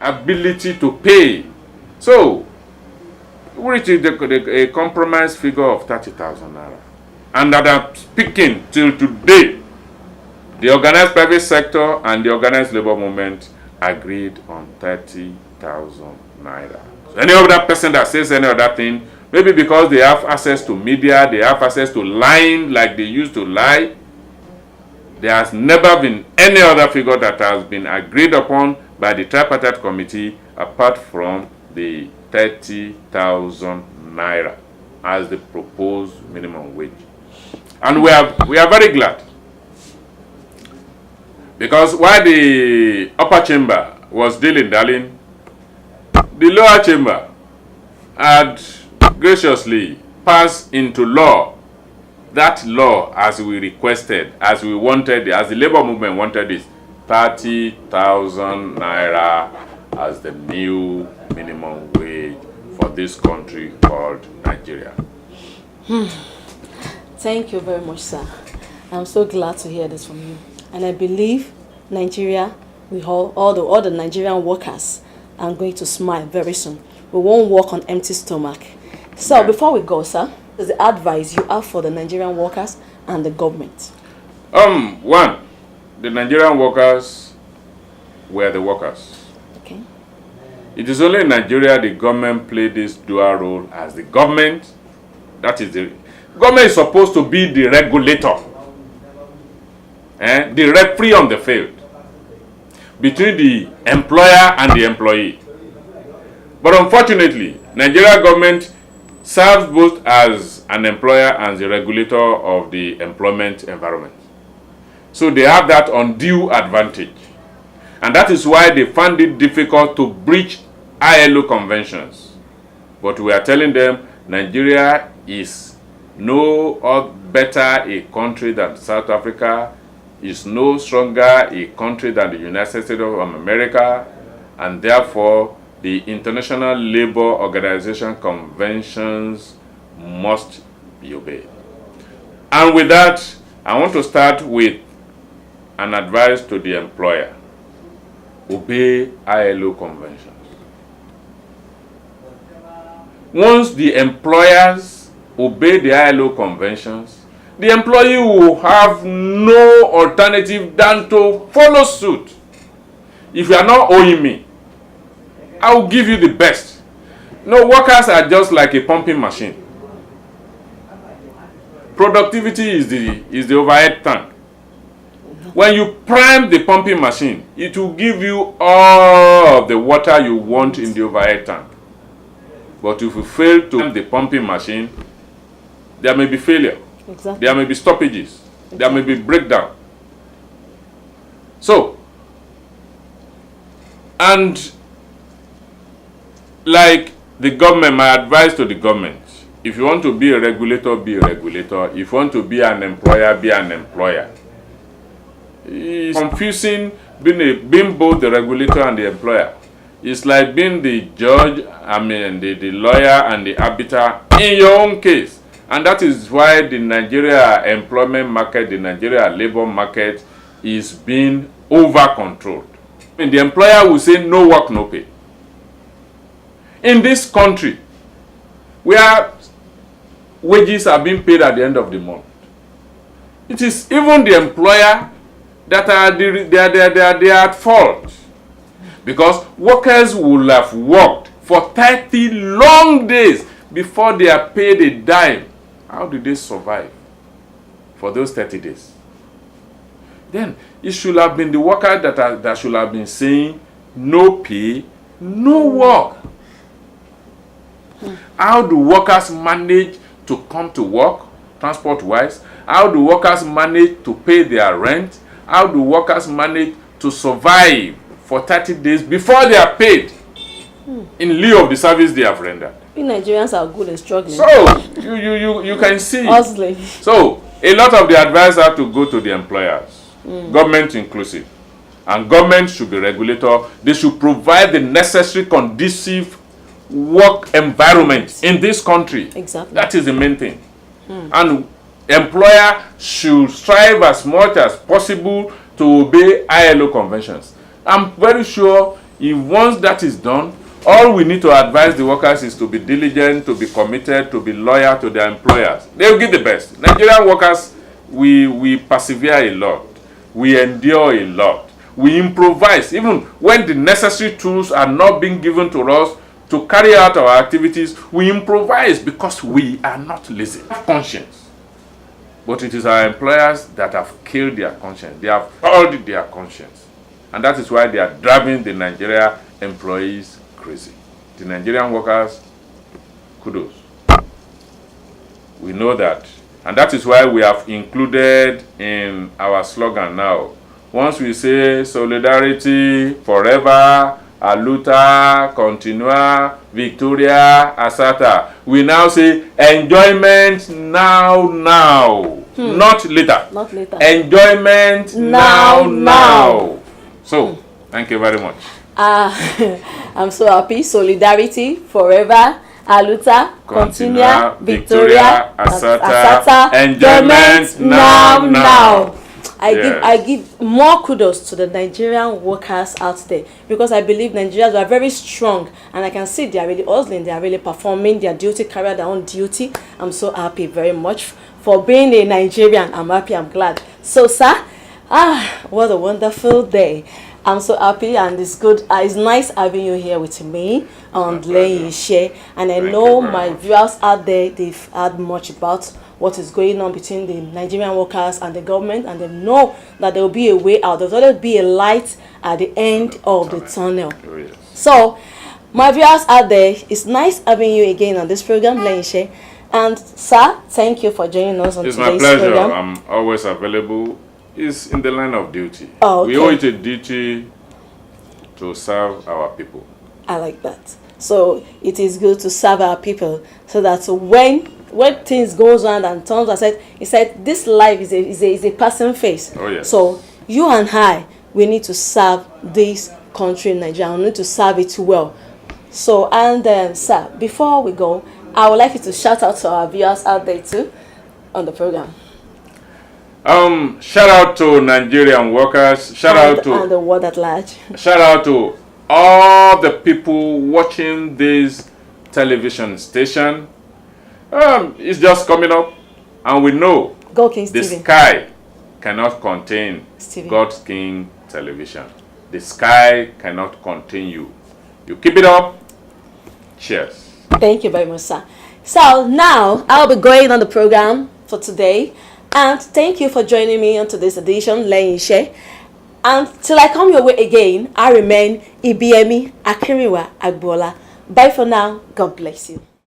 ability to pay. So, which is a compromise figure of 30,000 naira. And that I'm speaking till today, the organized private sector and the organized labor movement agreed on 30,000 naira. So any other person that says any other thing, maybe because they have access to media, they have access to lying like they used to lie, there has never been any other figure that has been agreed upon by the tripartite committee apart from the 30,000 naira as the proposed minimum wage. And we are very glad, because while the upper chamber was dilly-dallying, the lower chamber had graciously passed into law that law as we requested, as we wanted, as the labor movement wanted it, 30,000 naira as the new minimum wage for this country called Nigeria. Thank you very much, sir. I'm so glad to hear this from you. And I believe Nigeria, all the Nigerian workers are going to smile very soon. We won't walk on empty stomach. So before we go, sir, what's the advice you have for the Nigerian workers and the government? One, the Nigerian workers were the workers. Okay. It is only in Nigeria the government played this dual role as the government. That is the government is supposed to be the regulator, the referee on the field between the employer and the employee. But unfortunately, Nigeria government serves both as an employer and the regulator of the employment environment. So they have that undue advantage. And that is why they found it difficult to breach ILO conventions. But we are telling them Nigeria is no better a country than South Africa, is no stronger a country than the United States of America, and therefore the International Labour Organization conventions must be obeyed. And with that, I want to start with an advice to the employer. Obey ILO conventions. Once the employers obey the ILO conventions, the employee will have no alternative than to follow suit. If you are not owing me, I will give you the best. No, workers are just like a pumping machine. Productivity is the overhead tank. When you prime the pumping machine, it will give you all of the water you want in the overhead tank. But if you fail to prime the pumping machine, there may be failure. Exactly. There may be stoppages. Exactly. There may be breakdown. So, and like the government, my advice to the government, if you want to be a regulator, be a regulator. If you want to be an employer, be an employer. It's confusing being both the regulator and the employer. It's like being the judge, the lawyer and the arbiter in your own case. And that is why the Nigeria employment market, the Nigeria labor market is being over-controlled. The employer will say no work, no pay. In this country, where wages are being paid at the end of the month, it is even the employer that are at fault. Because workers will have worked for 30 long days before they are paid a dime. How do they survive for those 30 days? Then it should have been the worker that should have been saying no pay, no work. How do workers manage to come to work, transport-wise? How do workers manage to pay their rent? How do workers manage to survive for 30 days before they are paid in lieu of the service they have rendered? We Nigerians are good at struggling. So, you can see. Hustling. So, a lot of the advice have to go to the employers, government inclusive. And government should be regulator. They should provide the necessary conducive work environment in this country. Exactly. That is the main thing. And employer should strive as much as possible to obey ILO conventions. I'm very sure If once that is done, all we need to advise the workers is to be diligent, to be committed, to be loyal to their employers. They will give the best. Nigerian workers, we persevere a lot. We endure a lot. We improvise, even when the necessary tools are not being given to us to carry out our activities. We improvise because we are not lazy. Conscience. But it is our employers that have killed their conscience. They have killed their conscience. And that is why they are driving the Nigeria employees crazy. The Nigerian workers, kudos. We know that. And that is why we have included in our slogan now. Once we say solidarity forever, aluta, continua, victoria, asata, we now say enjoyment now. Not later. Not later. Enjoyment now. So, thank you very much. I'm so happy. Solidarity forever, aluta, continua, victoria, asata, enjoyment now. I give more kudos to the Nigerian workers out there, because I believe Nigerians are very strong, and I can see they are really hustling, they are really performing their duty, carry their own duty. I'm so happy very much for being a Nigerian. I'm happy, I'm glad. So, sir, what a wonderful day. I'm so happy, and it's good. It's nice having you here with me on Layin Share. And I know my viewers out there, they've heard much about what is going on between the Nigerian workers and the government, and they know that there will be a way out. There'll always be a light at the end of the tunnel. Oh, yes. So, my viewers out there, it's nice having you again on this program, Layin Share. And sir, thank you for joining us on today's program. It's my pleasure. I'm always available. It's in the line of duty. Oh, okay. We owe it a duty to serve our people. I like that. So it is good to serve our people, so that when things goes on and turns, he said this life is a passing phase. Oh, yes. So you and I, we need to serve this country, Nigeria. We need to serve it well. So, and sir, before we go, I would like you to shout out to our viewers out there too on the program. Shout out to Nigerian workers. Shout out to the world at large. Shout out to all the people watching this television station. It's just coming up, and we know Go King the Stephen. sky cannot contain Stephen. God's King Television. The sky cannot contain you. You keep it up. Cheers. Thank you very much, sir. So now I'll be going on the program for today. And thank you for joining me on today's edition, Layin Share. And till I come your way again, I remain Ibiemi Akiriwa Agbola. Bye for now. God bless you.